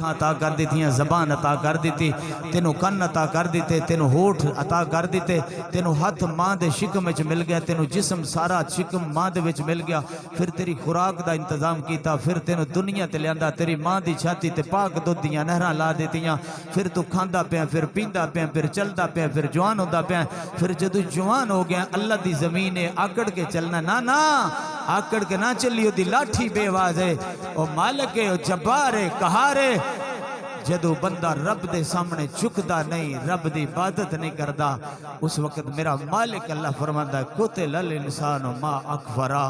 اکھاں عطا کر دیتیاں، زبان عطا کر دیتی، تینوں کن عطا کر دیتے، تینوں ہوٹھ عطا کر دیتے، تینوں ہاتھ ماں دے شکم وچ مل گیا، تینوں جسم سارا شکم ماں دے وچ مل گیا، پھر تیری خوراک دا انتظام کیتا، پھر تینوں دنیا تے لیاندا، تیری ماں دی چھاتی تے پاک دودھ دیاں نہراں لا دیتیاں، پھر تو کھاندا پیا، پھر پیندا پیا، پھر چلدا پیا، پھر جوان ہوندا پیا، پھر جدو جوان ہو گیا اللہ دی زمین ہے آکڑ کے چلنا، نا آکڑ کے نہ چلیو دی لاٹھی بے واز ہے، او مالک ہے، او جبار ہے، قہار ہے۔ جدو بندہ رب دے سامنے جھکدا نہیں، رب دی عبادت نہیں کردا، اس وقت میرا مالک اللہ فرماندا ہے قتل الانسان ما اکفرا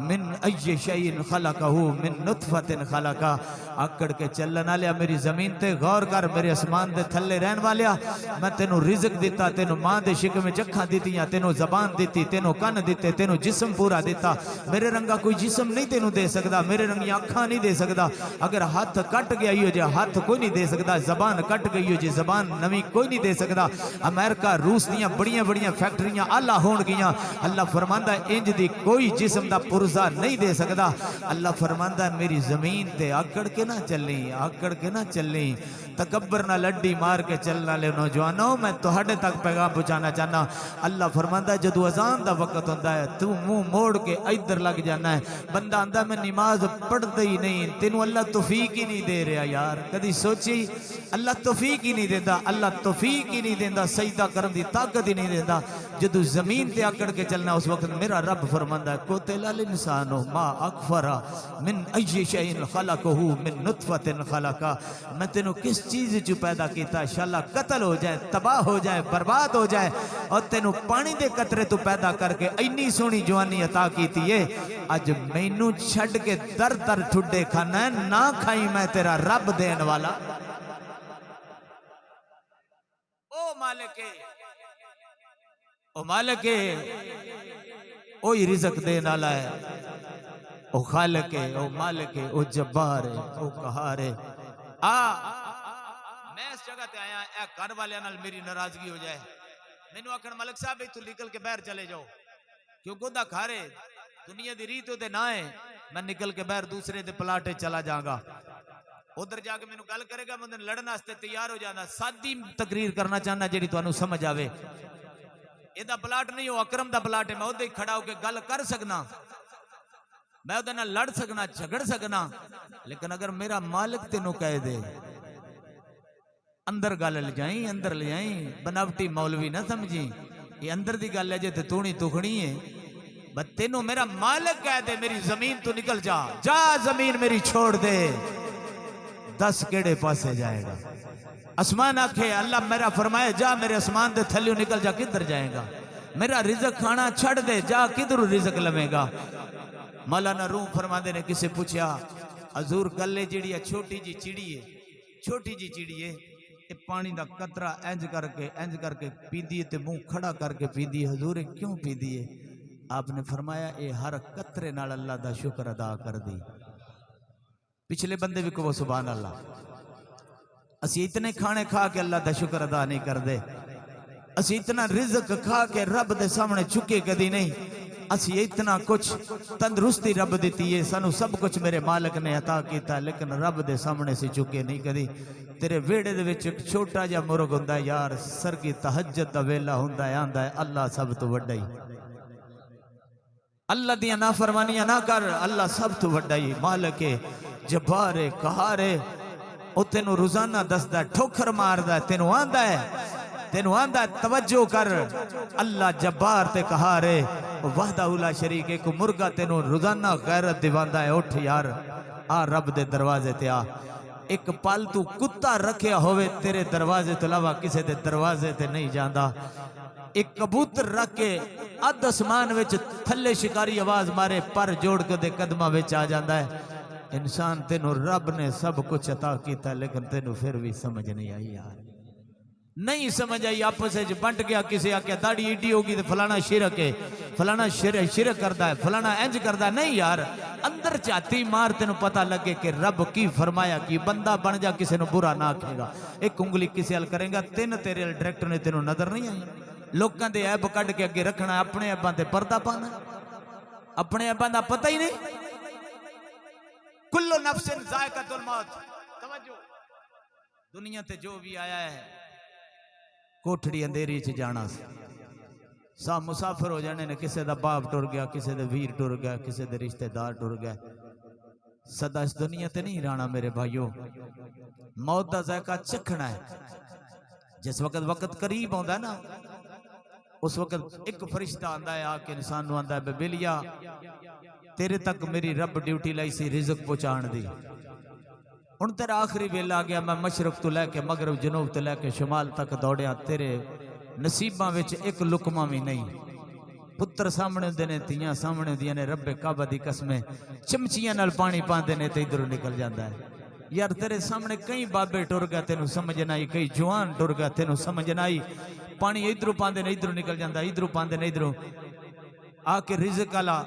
من ای شیء خلقہ من نطفۃ خلقہ۔ آکڑ کے چلن والیا میری زمین تے غور کر، میرے اسمان دے تھلے رہن والیا، میں تینوں رزق دیتا، تینوں ماں دے شکم میں اکھاں دیتیاں، تینوں زبان دیتی، تینوں کن دیتے، تینوں جسم پورا دیتا۔ میرے رنگا کوئی جسم نہیں تینوں دے سکدا، میرے رنگیاں اکھاں نہیں دے سکدا، اگر ہاتھ کٹ گیا ہی ہو جائے ہاتھ کوئی نہیں دے سکدا، زبان کٹ گئی ہو جائے زبان نویں کوئی نہیں دے سکدا۔ امریکہ روس دیاں بڑیاں بڑیاں فیکٹریاں آلہ ہون گیاں، اللہ فرماندا ہے انج دی کوئی جسم دا پرزہ نہیں دے سکدا۔ اللہ فرماندا ہے میری زمین تے آکڑ کے نہ چلیں، آکڑ کے نہ چلیں، تکبر نہ لڈی مار کے چلنا لے نوجوانوں، میں تہاڈے تک پیغام پہنچانا چاہنا۔ اللہ فرماندا ہے جدو اذان دا وقت ہوندا ہے تو منہ موڑ کے ادھر لگ جانا ہے، بندہ آندا میں نماز پڑھدا ہی نہیں، تینوں اللہ توفیق ہی نہیں دے رہا یار، کدی سوچی اللہ توفیق ہی نہیں دیندا، اللہ توفیق ہی نہیں دیندا، سجدہ کرن دی طاقت ہی نہیں دیندا۔ جدو زمین تے آکڑ کے چلنا اس وقت میرا رب فرماندا ہے قتل الانسان ما اکفر من ای شیء خلقہ من نطفۃ خلقہ۔ میں تینوں کس چیز جو پیدا کیتا شاءاللہ قتل ہو جائے، تباہ ہو جائے، برباد ہو جائے، اور تینوں پانی دے قطرے تو پیدا کر کے اینی سونی جوانی عطا کیتی ہے، اج مینوں چھڈ کے در در ٹھڈے کھانا ہے، نہ کھائی میں تیرا رب دین والا۔ او مالک او مالک اوہی رزق دین والا ہے، او خالق ہے، او مالک ہے، او جبار ہے، او قہار ہے۔ میں اس جگہ تے آیا اے گھر والے نال میری ناراضگی ہو جائے، مینوں آکھن ملک صاحب تو نکل کے باہر چلے جاؤ، کیونکہ دا گھر ہے، دنیا دی ریت تے نہ ہے، میں نکل کے باہر دوسرے دے پلاٹے چلا جاؤں گا، ادھر جا کے مینوں گل کرے گا، میں لڑن واسطے تیار ہو جانا۔ سادی تقریر کرنا چاہنا جیڑی تانوں سمجھ آوے، اے دا پلاٹ نہیں ہو اکرم دا پلاٹ ہے، میں ادھر کھڑا ہو کے گل کر سکنا، میں ادھر نہ لڑ سکنا، جھگڑ سکنا، لیکن اگر میرا مالک تینوں کہہ دے اندر گل لے جائیں، اندر لے جائیں، بناوٹی مولوی نہ سمجھی، یہ اندر دی گل ہے جے تے تونی تکھنی ہے، بس تینوں میرا مالک کہہ دے میری زمین تو نکل جا، جا زمین میری چھوڑ دے، 10 کیڑے پاسے جائے گا۔ اسمان آکھے اللہ میرا فرمائے جا میرے اسمان دے تھلیوں نکل جا، کدھر جائے گا؟ میرا رزق کھانا چھڑ دے، جا کدھر رزق لمے گا؟ مولانا روم فرماندے نے کسے پوچھا حضور گلے جیڑی ہے چھوٹی جی چڑی ہے، چھوٹی جی چڑی ہے، یہ پانی دا قطرہ انج کر کے پیندی ہے تے منہ کھڑا کر کے پیندی ہے، حضور کیوں پیندی ہے؟ آپ نے فرمایا اے ہر قطرے نال اللہ دا شکر ادا کر دی۔ پچھلے بندے بھی کہو سبحان اللہ۔ اسی اتنے کھانے کھا کے اللہ دا شکر ادا نہیں کر دے، اسی اتنا رزق کھا کے رب دے سامنے چکے کدی نہیں، اسی اتنا کچھ تندرستی رب دیتی ہے، سانو سب کچھ میرے مالک نے عطا کیتا، لیکن رب دے سامنے سے چکے نہیں کدی۔ تیرے ویڑے دے وچ ایک چھوٹا جا مرغ ہوندا ہے یار، سر کی تہجد دا ویلا ہوندا ہے، آندا ہے اللہ سب تو وڈا ہی، اللہ دیاں نافرمانیاں نہ کر، اللہ سب تو وڈا ہی، مالک ہے، جبار ہے، قہار ہے، او تینوں روزانہ دسدا ہے، ٹھوکر ماردا ہے، تینوں آندا ہے توجہ کر، اللہ جبار تے قہار ہے، وحدہ لا شریک ہے، کو مرغا تینوں روزانہ غیرت دیواندا ہے، اٹھ یار آ رب دے دروازے تے آ۔ ایک پالتو کتا رکھیا ہوئے تیرے دروازے تو علاوہ کسے دے دروازے تے نہیں جاندا، ایک کبوتر رکھ کے اد اسمان وچ تھلے شکاری آواز مارے پر جوڑ کے دے قدمہ وچ آ جاندا ہے۔ انسان تینوں رب نے سب کچھ عطا کیتا لیکن تینوں پھر بھی سمجھ نہیں آئی یار، نہیں سمجھ آئی، آپس وچ بنٹ گیا، کسی آکھیا داڑھی ایڈی ہوگی تے فلانا شرک ہے، فلانا شرک کردا ہے، فلانا انج کردا ہے، نہیں یار، اندر چاہتی مار تینوں پتہ لگے کہ رب کی فرمایا کی، بندہ بن جا کسی نو برا نہ آکھے گا، ایک انگلی کسی حل کریں گا، تین تیرے ڈائریکٹر نے تینوں نظر نہیں آئی، لوکاں دے عیب کڈ کے اگے رکھنا، اپنے عیباں تے پردہ پانا، اپنے عیباں دا پتہ ہی نہیں۔ کل نفس ذائقۃ الموت، توجہ دنیا تے جو بھی آیا ہے کوٹھڑی اندھیری چ جانا سی سب مسافر ہو جانے نے کسے دا باپ ٹر گیا کسے دا ویر ٹر گیا کسے دے رشتہ دار ٹر گیا سدا اس دنیا تے نہیں رہنا میرے بھائیو موت دا ذائقہ چکھنا ہے جس وقت قریب ہوندا ہے نا اس وقت ایک فرشتہ آندا ہے آکے انسان نو آندا ہے بلیا تیرے تک میری رب ڈیوٹی لائی سی رزق پہنچان دی ہن تیرا آخری ویلا آ گیا میں مشرق تو لے کے مغرب جنوب تو لے کے شمال تک دوڑیا تیرے نصیباں وچ ایک لقمہ بھی نہیں پتر سامنے ہوندے نے تیاں سامنے ہوندیاں نے رب کعبہ دی قسمیں چمچیاں نال پانی پاندے نے تے ادھروں نکل جاندا ہے یار تیرے سامنے کئی بابے ٹر گئے تینوں سمجھ نہ آئی کئی جوان ٹر گئے تینوں سمجھ نہ آئی پانی ادھروں پاندے نے ادھروں نکل جاندا ہے ادھروں پاندے نے ادھروں آ کے رزق والا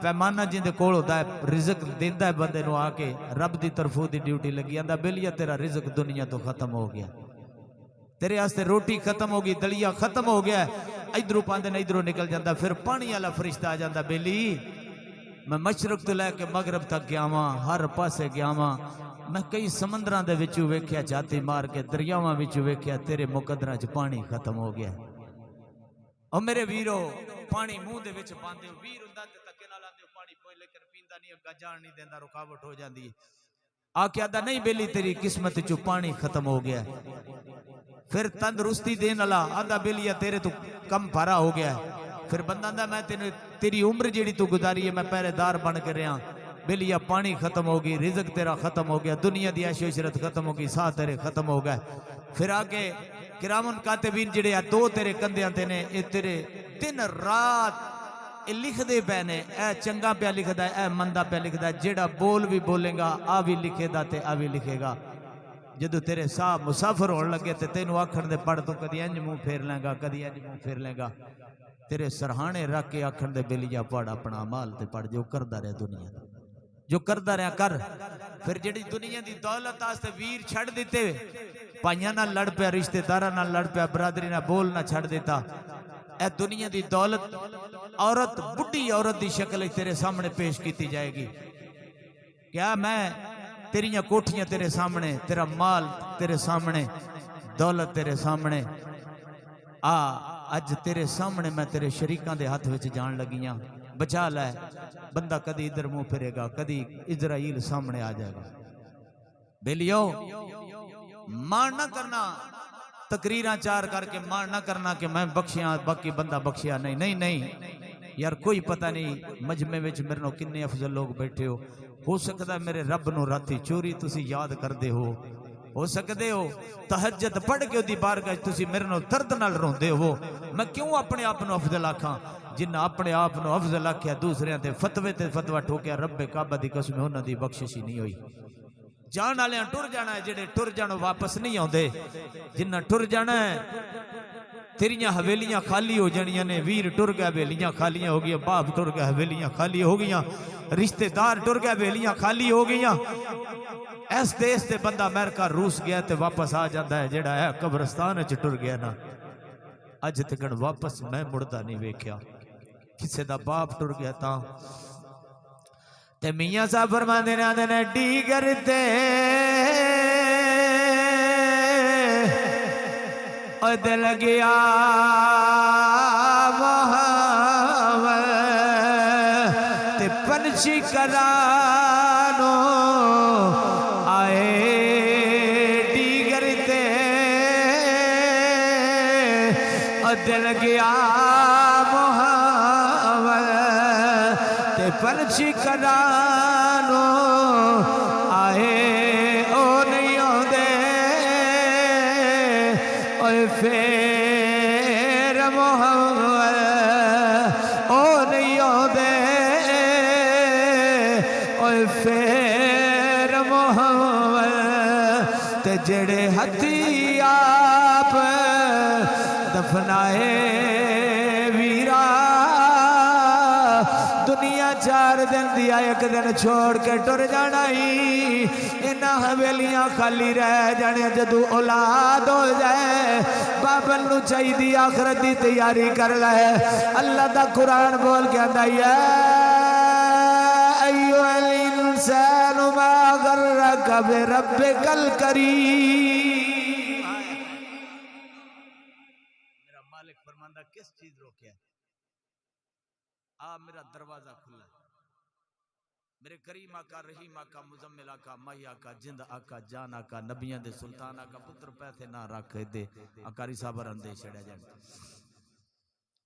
پیمانہ جن دے کول ہوتا ہے رزق دیندا ہے بندے نو آ کے رب دی طرفوں دی ڈیوٹی لگی آندا بلیا تیرا رزق دنیا تو ختم ہو گیا تیرے واسطے روٹی ختم ہو گئی دلیا ختم ہو گیا ادھروں پاندے نے ادھروں نکل جاندا پھر پانی والا فرشتہ آ جاندا بیلی میں مشرق تو لے کے مغرب تک گیا ہاں ہر پاسے گیا ہاں میں کئی سمندراں دے وچوں ویکھیا جاتی مار کے دریاواں وچوں ویکھیا تیرے مقدراں چ پانی ختم ہو گیا او میرے ویرو پانی منہ دے وچ پاندے ہو ویر ہوندا تے تکے نال آندے پانی پوئے لیکن پیندا نہیں اگا جان نہیں دیندا رکاوٹ ہو جاندی ہے آ کے آندا نہیں بیلی تیری قسمت چوں پانی ختم ہو گیا پھر تندرستی دین والا آندا بیلیا تیرے تو کم بھرا ہو گیا پھر بندہ آندا میں تیری عمر جیڑی تو گزاری ہے میں پہرے دار بن کے رہا بیلیا پانی ختم ہو گئی رزق تیرا ختم ہو گیا دنیا دی عیش و عشرت ختم ہو گئی ساہ تیرے ختم ہو گئے پھر آگے کرامن کاتبین جڑے دو تیرے کندیاں تے نے اے تیرے دن رات اے لکھ دے پے نے اے چنگا پیا لکھدا ہے اے مندا پیا لکھدا ہے جیڑا بول بھی بولے گا آ بھی لکھے دا تے آ بھی لکھے گا جدو تیرے صاحب مسافر ہونے لگے تے تینوں آکھن دے پڑھ تو کدی انج منہ پھیر لیں گا کدی انج منہ پھیر لیں گا تیرے سرہانے رکھ کے آکھن دے بلیا پڑھ اپنا عمال تے پڑھ جو کردا رہے دنیا جو کردا رہا کر پھر جڑی دنیا دی دولت آستے ویر چھڑ دیتے پائیاں نہ لڑ پیا رشتہ داراں نہ لڑ پیا برادری نہ بول نہ چھڑ دیتا اے دنیا دی دولت عورت بڈھی عورت دی شکل تیرے سامنے پیش کیتی جائے گی کیا میں تیریاں کوٹھیاں تیرے سامنے تیرا مال تیرے سامنے دولت تیرے سامنے اج تیرے سامنے میں تیرے شریکاں دے ہاتھ وچ جان لگیاں بچا لے بندہ کدی ادھر منہ پھرے گا کدی اسرائیل سامنے آ جائے گا بیلیو مان نہ کرنا تقریراں چار کر کے مان نہ کرنا کہ میں بخشیاں باقی بندہ بخشیا نہیں نہیں نہیں یار کوئی پتہ نہیں مجمع وچ میرے نو کنے افضل لوگ بیٹھے ہو سکتا ہے میرے رب نو راتی چوری تسی یاد کر دے ہو سکتے ہو تہجد پڑھ کے دی بارگاہ تسی میرے نو درد نال روندے ہو میں کیوں اپنے آپ نو افضل آکھاں جنہ اپنے آپ نو افضل آکھیا دوسرے تے فتوے تے فتوہ ٹھوکیا رب کعبہ دی قسم انہاں دی بخشش ہی نہیں ہوئی جان والے ٹر جانا ہے جڑے ٹر جانو واپس نہیں آندے جنہ ٹر جانا ہے تیریاں حویلیاں خالی ہو جانیاں نے ویر ٹر گئے حویلیاں خالی ہو گئی باپ ٹر گئے حویلیاں خالی ہو گئی رشتہ دار ٹر گئے حویلیاں خالی ہو گئی اس دیس تے بندہ امریکہ روس گیا تے واپس آ جاتا ہے جڑا ہے قبرستان وچ ٹر گیا نا اج تک واپس میں مڑدا نہیں ویکھیا کسے دا باپ ٹر گیا تا تے میاں صاحب فرماندے نے ڈیگر تے او دل گیا محمد تے پنچھی کرانو آئے ڈیگر تے او دل گیا محمد تے پنچھی کرانو آئے او نہیں آندے اوے پھر محمد او نہیں آندے اوے پھر محمد تے جڑے ہتھی آپ دفنائے ویرا دنیا 4 دن دیا ایک دن چھوڑ کے ٹر جانا ہی انہاں حویلیاں خالی رہ جانے جدو اولاد ہو جائے بابل نو چاہی دی آخرت دی تیاری کر لے اللہ دا قرآن بول کے آندا یا ایوہ الانسان ما غرک بربک الکریم فرماندا کس چیز روکیا ہے؟ میرا دروازہ کھلا ہے، میرے کریم آقا، رحیم آقا، مزمل آقا، ماہی آقا، جند آقا، جان آقا، نبیاں دے سلطان آقا، پتر پیسے نہ رکھ دے آکاری صاحب رندے چھڑیا جائے۔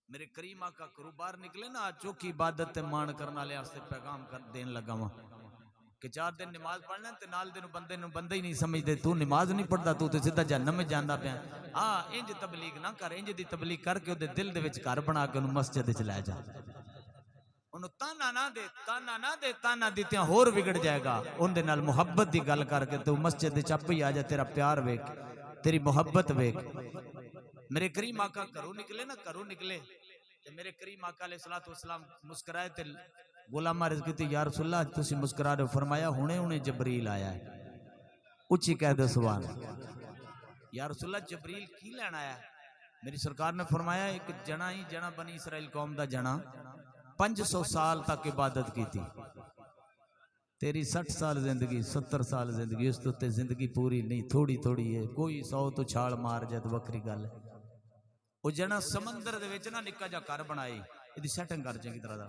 میرے کریم آقا کرو باہر نکلے نا، چوکی عبادت تے مان کرنا لے آستے پیغام کر دین لگا ہوں کہ 4 دن نماز پڑھنا تے نال دن بندے ہی نہیں سمجھ دے، تو نماز نہیں پڑھدا، تو تے سیدھا جہنم میں جاندا پیا۔ انج تبلیغ نہ کر، انج دی تبلیغ کر کے او دے دل دے وچ گھر بنا کے انہوں مسجد وچ لے جا، انہوں تانا نہ دے، تانا دیتیاں ہور بگڑ جائے گا، ان دے نال محبت دی گل کر کے تو مسجد دے چپ ہی آ جا، تیرا پیار ویک، تیری محبت ویک۔ میرے کریم آقا کرو نکلے نا، کرو نکلے تے میرے کریم آقا علیہ السلام مسکرائے تے غلام عرض کی تھی یا رسول اللہ تسی مسکرا رہے ہو، فرمایا ہونے جبریل آیا ہے، اچھی کہہ دے سبحان یا رسول اللہ جبریل کی لینا آیا ہے؟ میری سرکار نے فرمایا ایک جنا ہی جنا بنی اسرائیل قوم دا جنا 500 سال تک عبادت کی تھی، تیری 60 سال زندگی 70 سال زندگی، اس تو تے زندگی پوری نہیں، تھوڑی ہے، کوئی 100 تو چھاڑ مار جائے تو وکری گل ہے۔ وہ جنا سمندر دے وچ نا نکا جا گھر بنائی، یہ سیٹنگ کر چنگی طرح دا،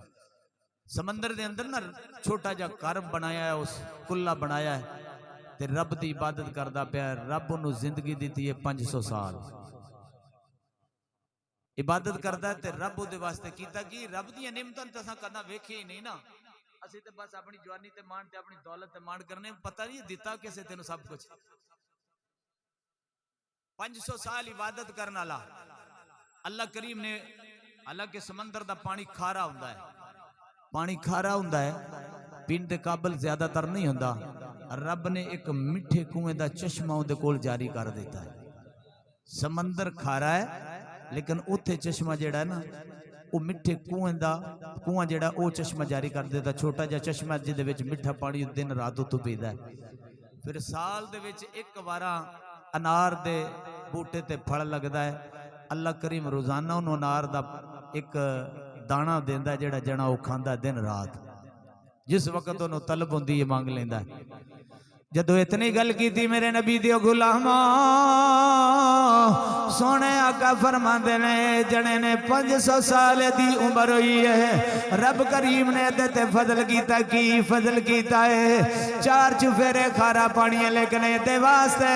سمندر دے اندر نا چھوٹا جا گھر بنایا ہے، اس کلا بنایا ہے تے رب دی عبادت کردا پیا، رب انہوں زندگی دیتی ہے 500 سال عبادت کردا ہے تے رب دے واسطے کیتا کی رب دی نعمتاں تساں کدا ویکھی ہی نہیں نا، اسی تے بس اپنی جوانی تے مان تے اپنی دولت تے مان کرنے، پتہ نہیں دیتا کیسے تینوں سب کچھ۔ 500 سال عبادت کرنا اللہ کریم نے، حالانکہ سمندر دا پانی کھارا ہوندا ہے، پانی کھارا ہوندا ہے، پین دے قابل زیادہ تر نہیں ہوندا، رب نے ایک مٹھے کنویں دا چشمہ اون دے کول جاری کر دیتا ہے۔ سمندر کھارا ہے لیکن اوتھے چشمہ جیڑا ہے نا وہ مٹھے کنواں جیڑا او چشمہ جاری کر دیتا، چھوٹا جا چشمہ جدے وچ مٹھا پانی دن رات تو پیدا ہے۔ پھر سال دے وچ ایک وارا انار دے بوٹے تے پھل لگدا ہے، اللہ کریم روزانہ انہوں انار دا ایک دانا دیندا ہے جیڑا جنا او کھاندا دن رات، جس وقت انہوں طلب ہوندی ہے مانگ لیندا ہے۔ جدو اتنی گل کی تھی میرے نبی دیو غلاماں سونے آقا فرماندے نے جنے نے 500 سال دی عمر ہوئی ہے، رب کریم نے دیتے فضل کیتا، کی فضل کیتا ہے 4 چفیرے کھارا پانی ہے، لیکن دے واسطے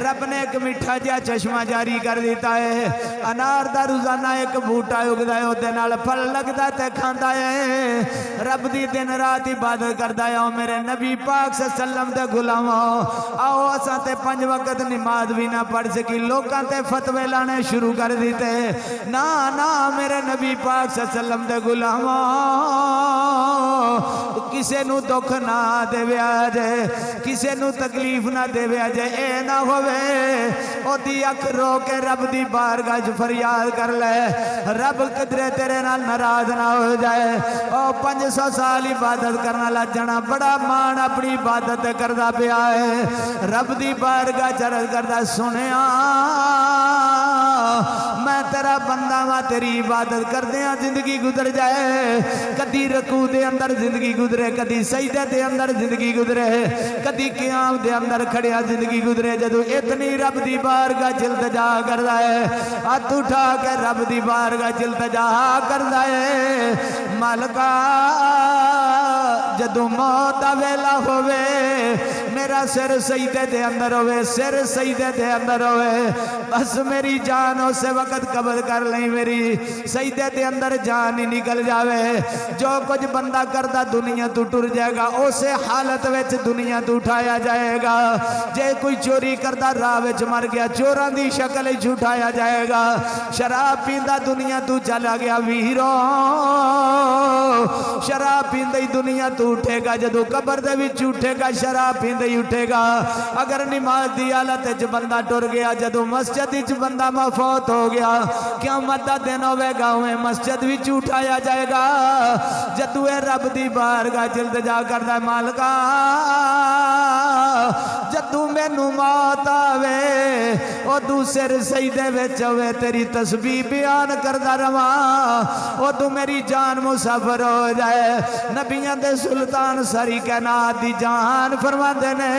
رب نے ایک مٹھا جا چشمہ جاری کر دیتا ہے، انار دا روزانہ ایک بوٹا اگدا ہے، دے نال پھل لگدا تے کھاندا ہے، رب دی دن رات عبادت کردا ہے۔ میرے نبی پاک صلی اللہ علیہ وسلم دے غلاماں آؤ اساں تے 5 وقت نماز بھی نہ پڑھ سکی، لوکاں تے فتوے لانے شروع کر دیتے، نا میرے نبی پاک صلی اللہ علیہ وسلم دے غلاماں کسے نو دکھ نہ دے ویا جے، کسے نو تکلیف نہ دے ویا جے، اے نہ ہوئے او دی اکھ رو کے رب دی بارگاہ وچ فریاد کر لے، رب قدرے تیرے نال ناراض نہ ہو جائے۔ او 500 سال عبادت کرنا لجنا بڑا مان اپنی عبادت کردا پیا ہے، رب دی بارگاہ چرد کردا سنیا میں تیرا بندہ وا، تیری عبادت کردیاں زندگی گزر جائے، کدی رکوع دے اندر زندگی گزرے، کدی سجدے دے اندر زندگی گزرے، کدی قیام دے اندر کھڑیا زندگی گزرے، جدو اتنی رب دی بارگاہ التجا کردا ہے، ہاتھ اٹھا کے رب دی بارگاہ التجا کردا ہے، مالکا جدو موت ویلا ہوئے میرا سر سجدے دے اندر ہوئے، سر سجدے دے اندر ہوئے، بس میری جان اسے وقت قبض کر لیں، میری سجدے دے اندر جان ہی نکل جاوے، جو کچھ بندہ کردہ دنیا تو ٹر جائے گا، اسے حالت ویچ دنیا تو اٹھایا جائے گا، جے کوئی چوری کردہ راہ ویچ مر گیا چوران دی شکل ہی اٹھایا جائے گا، شراب پیندہ دنیا تو چلا گیا ویرو، شراب پیندہ ہی دنیا تو اٹھے گا، جدو قبر دے وچ اٹھے گا شراب پیندہ ہی اٹھے گا، اگر نماز دی حالت وچ بندہ ٹر گیا، جدو مسجد وچ بندہ مفوت ہو گیا، قیامت دا دن ہوے گا اوے مسجد وچ اٹھایا جائے گا، جدو اے رب دی بارگاہ التجا کردا مالکا جدو مینوں موت آوے او دوسر سجدے وچ ہوئے تیری تسبیح بیان کردا رواں او تو میری جان مسافر ہو جائے نبیاں دے سلطان ساری کائنات دی جان فرماندے نے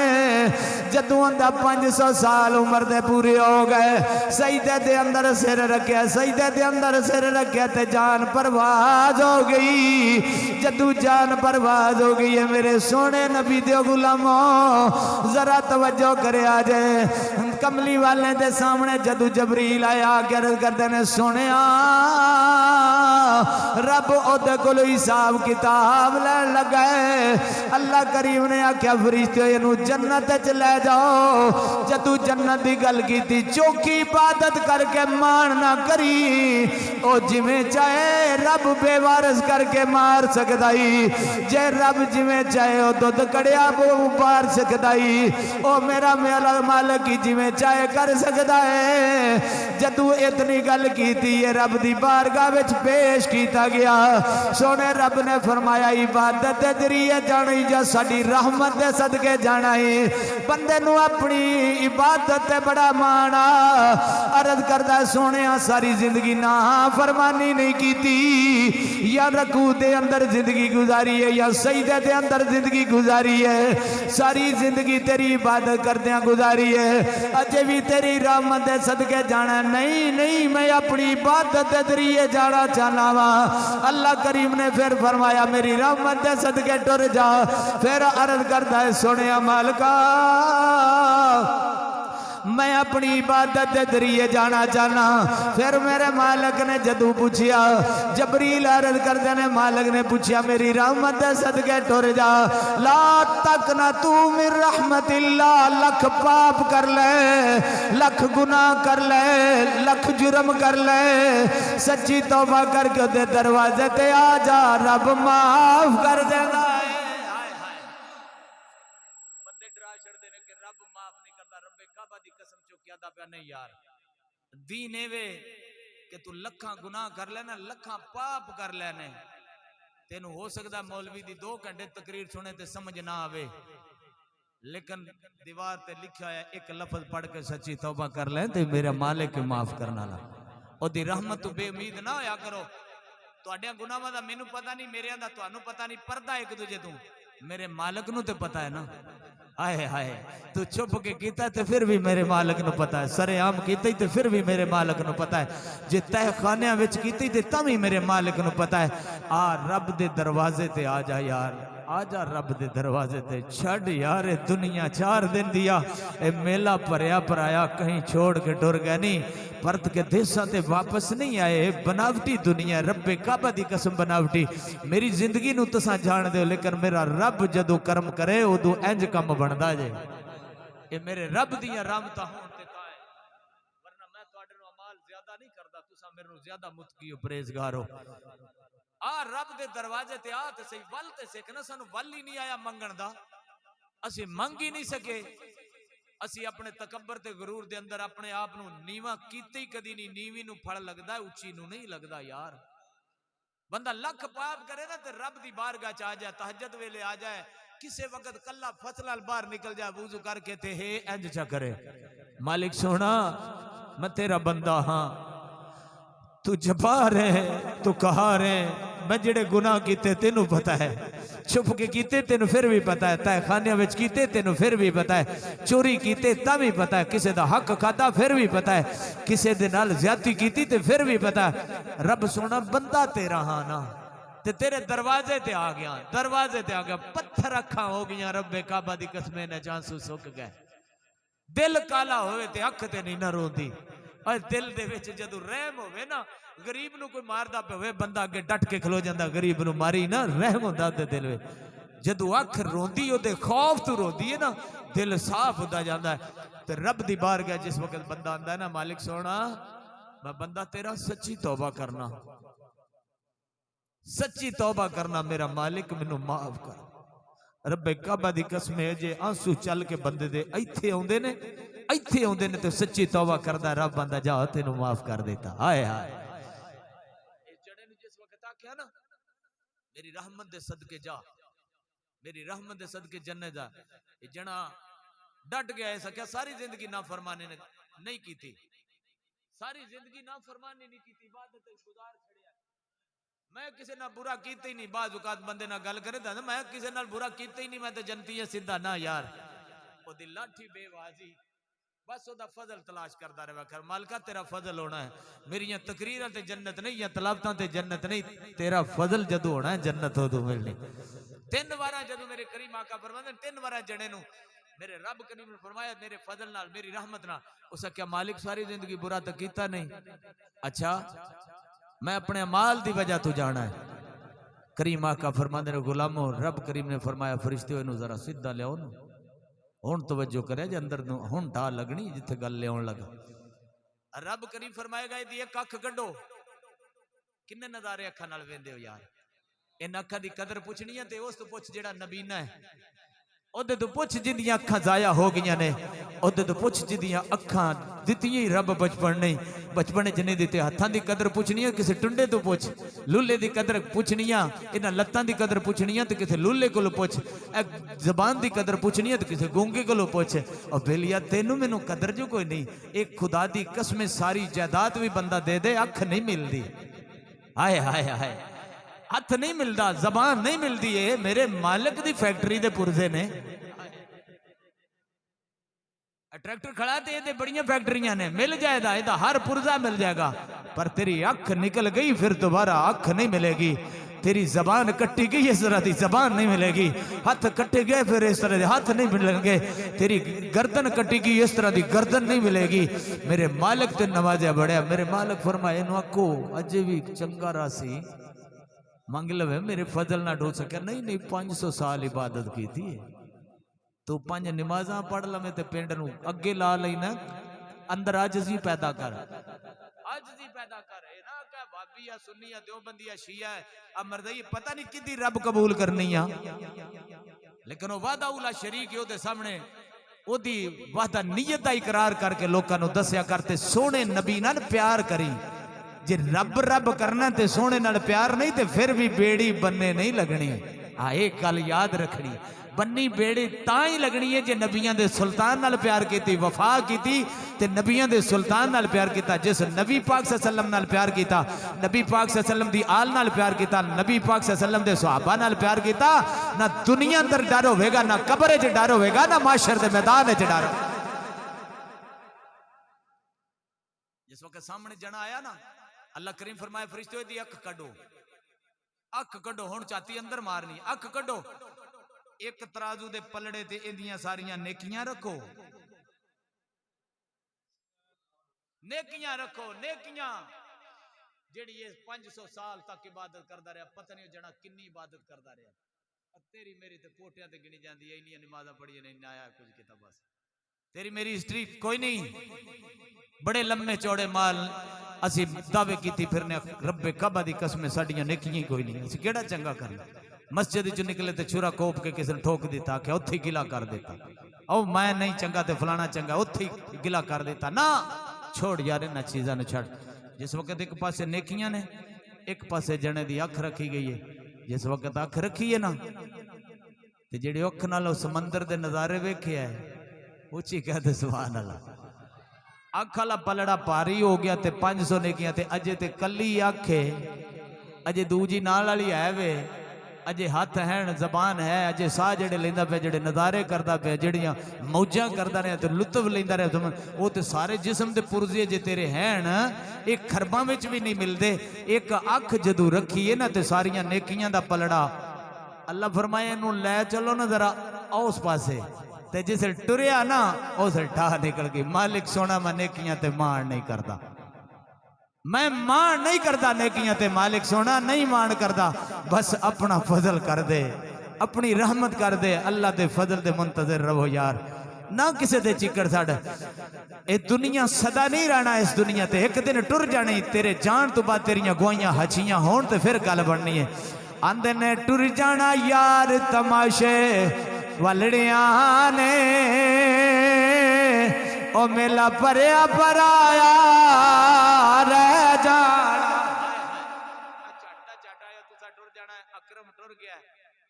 جدوں دا 500 سال عمر دے پورے ہو گئے سجدے دے اندر سر رکھیا سجدے دے اندر سر رکھیا تے جان پرواز ہو گئی جدوں جان پرواز ہو گئی ہے میرے سونے نبی دے غلاموں ذرا توجہ کرے آجے کملی والے دے سامنے جدوں جبریل آیا عرض کردے نے سنیا رب اودے کول حساب کتاب لین لگے اللہ کریم نے آکھیا فرشتو اینو جنت وچ لے جاؤ جدوں جنت دی گل کیتی چوکی عبادت کر کے مان نہ کری او جویں چاہے رب بے وارث کر کے مار سکدائی جے رب جویں چاہے او دودھ کڑیا پار سکدائی او میرا مالک جویں چاہے کر سکدا ہے جدوں اتنی گل کیتی ہے رب دی بارگاہ وچ پیش کیتا گیا سونے رب نے فرمایا عبادت دے ذریعے جانی جا ساڈی رحمت دے صدقے جانا ہے بندے نو اپنی عبادت تے بڑا مانا عرض کردا سونے ساری زندگی نا فرمانی نہیں کیتی یا رکوع دے اندر زندگی گزاری ہے یا سجدے دے اندر زندگی گزاری ہے ساری زندگی تیری عبادت کردیاں گزاری ہے اجے بھی تیری رحمت دے صدقے جانا نہیں میں اپنی عبادت دے ذریعے جانا چاہنا وا اللہ کریم نے پھر فرمایا میری رحمت دے صدقے ٹر جا پھر عرض کردا ہے سونیا مالکا میں اپنی عبادت دے ذریعے جانا چاہنا پھر میرے مالک نے جدو پوچھیا جبریل عرض کردے نے مالک نے پوچھیا میری رحمت دے صدقے ٹر جا لا تقنطو من رحمت اللہ لکھ پاپ کر لے لکھ گناہ کر لے لکھ جرم کر لے سچی توبہ کر کے دے دروازے تے آ جا رب معاف کر دے گا نہیں یار دین ایوے کہ تو لکھاں گناہ کر لینا لکھاں پاپ کر لینے تینو ہو سکتا مولوی دی 2 گھنٹے تقریر سنے تے سمجھ نہ آوے لیکن دیوار تے لکھا ہے ایک لفظ پڑھ کے سچی توبہ کر لیں تے میرا مالک معاف کرنا لا او دی رحمت تو بے امید نہ ہویا کرو تو اڈیاں گناہاں دا مینوں پتہ نہیں میرے دا تانوں پتہ نہیں پردہ ایک دوجے تو میرے مالک نو تے پتہ ہے نا آئے آئے تو چھپ کے کیتا تے پھر بھی میرے مالک نو پتہ ہے سر عام کیتا تے پھر بھی میرے مالک نو پتہ ہے جے تہ خانیاں وچ کیتی تے تم ہی میرے مالک نو پتہ ہے آ رب دے دروازے تے آ جا یار آجا رب دے دروازے تے چھڑ یار دنیا 4 دن دیا اے میلہ پریا پر آیا کہیں چھوڑ کے ڈر گئے نہیں پرت کے دیساں تے واپس نہیں آئے بناوٹی دنیا رب کعبہ دی قسم بناوٹی میری زندگی نو تساں جان دے لیکن میرا رب جدو کرم کرے ادو انج کم بندا جے اے میرے رب دیاں رحمتاں ہون تے کائے ورنہ میں تواڈے نو اعمال زیادہ نہیں کردا تساں میرے نو زیادہ متقی و پرہیزگار ہو آ رب دے دروازے تے آ تے صحیح ول تے سکنا سانو ول ہی نہیں آیا منگن دا اسی منگ ہی نہیں سکے اسی اپنے تکبر تے غرور دے اندر اپنے آپ نو نیواں کیتے ہی کدی نہیں نیوی نو پھڑ لگدا ہے اونچی نو نہیں لگدا یار بندہ لکھ پاپ کرے نا تے رب دی بارگاہ چ آ جائے تہجد ویلے آ جائے کسے وقت کلا فصل باہر نکل جائے وضو کر کے تے ہے انج چا کرے مالک سونا میں تیرا بندہ ہاں تو جبار ہے تو کہار ہے میں جڑے گناہ کیتے تینوں پتہ ہے چھپ کے کیتے تینوں پھر بھی پتہ ہے تائے خانیاں وچ کیتے تینوں پھر بھی پتہ ہے چوری کیتے تا بھی پتہ ہے کسے دا حق کھاتا پھر بھی پتہ ہے کسے دے نال زیادتی کیتی تے پھر بھی پتہ ہے رب سونا بندہ تیرا ہاں نا تے تیرے دروازے تے آ گیا پتھر اکھاں ہو گیاں رب کعبہ دی قسمیں نے جانسو سک گئے دل کالا ہوئے تے اکھ تے نہیں نہ روندی اور دل دے وچ جدو رحم ہوئے نا غریب نو کوئی ماردا پہ ہوئے بندہ اگے ڈٹ کے کھلو جاندا غریب نو ماری نا رحم ہوندا تے دل وچ جدو اکھ روندی او دے خوف تو روندی ہے نا دل صاف ہوندا جاندا ہے تے رب دی بارگاہ جس وقت بندہ آندا ہے نا مالک سونا میں بندہ تیرا سچی توبہ کرنا سچی توبہ کرنا میرا مالک منو معاف کر رب کعبہ دی قسم ہے جے آنسو چل کے بندے دے ایتھے ہوندے نے تو سچی توبہ کردا رب بندہ جا تینوں معاف کر دیتا ہائے ہائے اس جڑے نے جس وقت آکھیا نا میری رحمت دے صدقے جا میری رحمت دے صدقے جنت جا یہ جنا ڈٹ گیا ایسا کیا ساری زندگی نافرمانی نے نہیں کیتی ساری زندگی نا فرمانی نہیں کیتی عبادت گزار چھڑیا میں کسی نہ برا کیتے ہی نہیں بعض اوقات بندے نہ گل کرے تھا میں کسی نہ برا کیتے ہی نہیں میں تو جنتی ہے سیدھا نہ یار وہ دی لاٹھی بے وازی بس وہ دا فضل تلاش کرتا رہے کر مالکہ تیرا فضل ہونا ہے میری یہ تقریرہ تے جنت نہیں یا تلاوتاں تے جنت نہیں تیرا فضل جدو ہونا ہے جنت ہو تو ملنی 3 بارہ جدو میرے کریم آقا فرماتے ہیں 3 بارہ جڑے نو میرے رب کریم نے فرمایا میرے فضل نال میری رحمت نال اسا کیا مالک ساری زندگی برا تو کیتا نہیں اچھا میں اپنے عمال دی وجہ تو جانا ہے کریم آقا فرماتے ہیں غلاموں رب کریم نے فرمایا فرشتے انہوں ذرا سدھا لے آؤ ہون توجہ کرے جے اندر ہون ٹھا لگنی جتھے گل لے آن لگا رب کریم فرمائے گا دی ایک اکھ کڈو کنے نظارے اکھاں نال ویندے ہو یار ان اکھاں دی قدر پوچھنی ہے تے اس تو پوچھ جیڑا نبینا ہے اودے تو پوچھ جدیاں اکھاں ضائع ہو گئیاں نے اودے تو پوچھ جدیاں اکھاں دتیاں ہی رب بچپن نہیں بچپن وچ نہیں دتے ہتھاں دی قدر پوچھنی ہے کسے ٹنڈے تو پوچھ لولے دی قدر پوچھنی ہے انہاں لتاں دی قدر پوچھنی ہے تے کسے لولے کولو پوچھ زبان دی قدر پوچھنی ہے تے کسے گونگے کولو پوچھ او بھلیا تینوں مینوں قدر جو کوئی نہیں ایک خدا دی قسم ساری جائیداد بھی بندہ دے دے اکھ نہیں ملدی ہائے ہائے ہائے ہاتھ نہیں ملدا زبان نہیں ملدی ہے میرے مالک دی فیکٹری دے پرزے نے ٹریکٹر کھڑا تے یہ بڑیاں فیکٹریاں نے مل جائے دا یہ ہر پرزہ مل جائے گا پر تیری اکھ نکل گئی پھر دوبارہ اکھ نہیں ملے گی تیری زبان کٹی گئی اس طرح دی زبان نہیں ملے گی ہاتھ کٹے گئے پھر اس طرح دے ہاتھ نہیں ملیں گے تیری گردن کٹی گئی اس طرح دی گردن نہیں ملے گی میرے مالک تے نوازیا بڑھیا میرے مالک فرمائے انہوں اکو اجے بھی چنگا راسی مانگ لوے میرے فضل نہ ڈھو سکے نہیں 500 سال عبادت کی تھی تو 5 نمازاں پڑھ لمے تے پینڈ نو اگے لا لینا اندر عاجزی پیدا کر عاجزی پیدا کر اے نا کہ بابی یا سنی یا دیوبندی یا شیعہ ہے اب مردئی پتہ نہیں کدی رب قبول کرنی ہے لیکن وہ وعدہ اولا شریک ہے دے سامنے او دی وعدہ نیت دا اقرار کر کے لوکاں نو دسیا کرتے سونے نبی نال پیار کری جے رب رب کرنا تے سونے نال پیار نہیں تے پھر بھی بیڑی بننے نہیں لگنی ایک گل یاد رکھنی بنی بیڑی تاں ہی لگنی ہے جے نبیاں دے سلطان نال پیار کیتی وفا کیتی تے نبیاں دے سلطان نال پیار کیتا جس نبی پاک صلی اللہ علیہ وسلم نال پیار کیتا نبی پاک صلی اللہ علیہ وسلم دی آل نال پیار کیتا نبی پاک صلی اللہ علیہ وسلم دے صحابہ نال پیار کیتا نہ دنیا اندر ڈر ہوے گا نہ قبر وچ ڈر ہوے گا نہ محشر دے میدان وچ ڈر جس وقت سامنے جنا آیا نا اللہ کریم فرمائے فرشتے دی اکھ کڈو ہن چاتی اندر مارنی اکھ کڈو ایک ترازو دے پلڑے تے ایندیاں ساریاں نیکیاں رکھو نیکیاں جیڑی یہ 500 سال تک عبادت کردا رہا پتہ نہیں جنا کنی عبادت کردا رہا تیری میری تے پوٹیاں تے گنی جاندی ہے انہاں نمازاں پڑھی نہیں آیا کچھ کیتا بس تیری میری ہسٹری کوئی نہیں بڑے لمبے چوڑے مال اسی دعوے کیتی پھرنے رب کعبہ دی قسم ساڈیاں نیکیاں کوئی نہیں اسی کیڑا چنگا کرنا مسجد جو نکلے تے چھرا کوپ کے کسی نے ٹھوک دیتا کہ اتھی گلا کر دیتا او میں نہیں چنگا تے فلانا چنگا اتھی گلا کر دیتا نا چھوڑ یار انہاں چیزاں نو چھڑ جس وقت ایک پاسے نیکیاں نے ایک پاسے جنے دی اکھ رکھی گئی ہے جس وقت اکھ رکھی ہے نا تے جڑی اکھ نال سمندر دے نظارے ویکھیا ہے اچھی کہتے سبحان اللہ اکھ والا پلڑا پاری ہو گیا تے 500 نیکیاں تے اجے تے کلی اکھ ہے اجے دوجی نال والی ہے وے اجے ہاتھ ہیں زبان ہے اجے سا جڑے لیندا پہ جڑے نظارے کردا پہ جڑیاں موجاں کردا رہے تے لطف لیندا رہے وہ تے سارے جسم دے پرزے جے تیرے ہیں ایک خرباں وچ بھی نہیں ملدے ایک اکھ جدو رکھی ہے نا تے ساریاں نیکیاں دا پلڑا اللہ فرمائے انہوں لے چلو نا ذرا اس پاسے تے جسے ٹریا نا اسے ٹھا نکل گئی مالک سونا میں نیکیاں تے مان نہیں کردا میں مان نہیں کردا نیکیاں تے مالک سونا نہیں مان کردا بس اپنا فضل کر دے اپنی رحمت کر دے اللہ دے فضل دے منتظر رہو یار نہ کسے دے چکر ساڑ اے دنیا صدا نہیں رہنا اس دنیا تے ایک دن ٹر جانی تیرے جان تو بعد تیریاں گوائیاں ہچیاں ہون تے پھر گل بننی ہے آندے نے ٹر جانا یار تماشے والڑیاں نے او میلا پریا پرایا رہ جانا چاٹا چاٹا یا تسا ٹر جانا ہے اکرم ٹر گیا ہے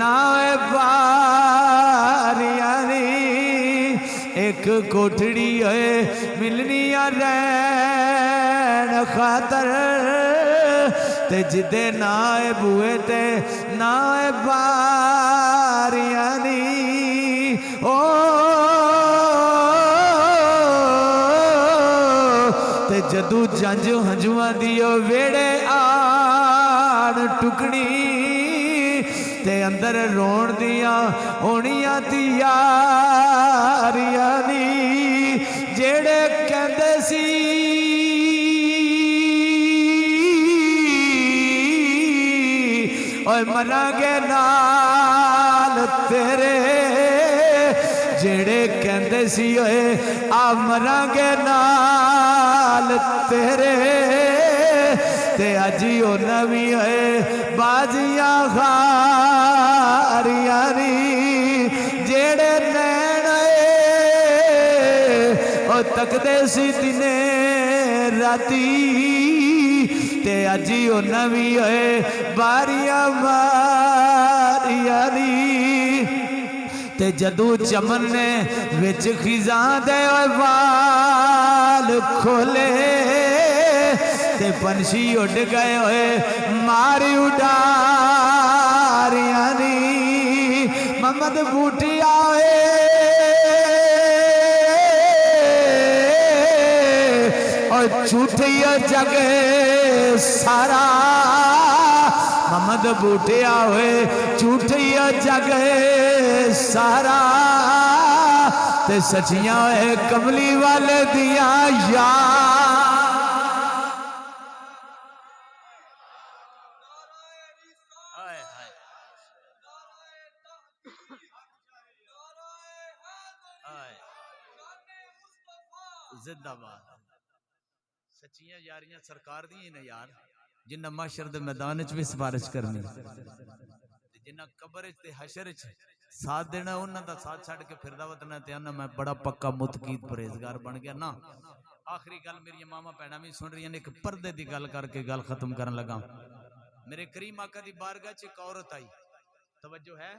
نائے باریاں نی ایک کوٹڑی ہوئے ملنی رین خاطر تے جدے نائے بوئے تے نائے باریاں نی تے جدو جنج ہنجوان دیو ویڑے آن ٹکڑی تے اندر رون دیا ہونیاں تیاریاں نی جیڑے کہندے سی اوے مراں گے نال تیرے جیڑے کہندے سی اوے آ مراں گے نال تیرے تے اجی او نوی ہوئے بازیاں خاریاں نی جیڑے نین او تکدے سی دنے راتی تے اجی او نوی ہوئے باریاں ماریاں نی تے جدو چمن نے وچ خزاں دے وال کھولے تے پنشی اڑ گئے ہوئے ماری اڈاریاں نی محمد بوٹی آئے اور چھوٹی جگ سارا محمد بوٹی آئے چھوٹی جگ سارا تے سچیاں اے کملی والے دیاں یار زندہ باد سچیاں یاریاں سرکار دی ہیں یار جنہ معاشر دے میدان وچ بھی سفارش کرنی جنہ قبر وچ تے حشر وچ ساتھ دینا انہاں دا ساتھ چھڑ کے پھردا وطن تے انا میں بڑا پکا متقید پرہیزگار بن گیا نا آخری گل میری ماما بہناں بھی سن رہی ہیں ایک پردے دی گل کر کے گل ختم کرن لگا میرے کریم آقا دی بارگاہ چ ایک عورت آئی توجہ ہے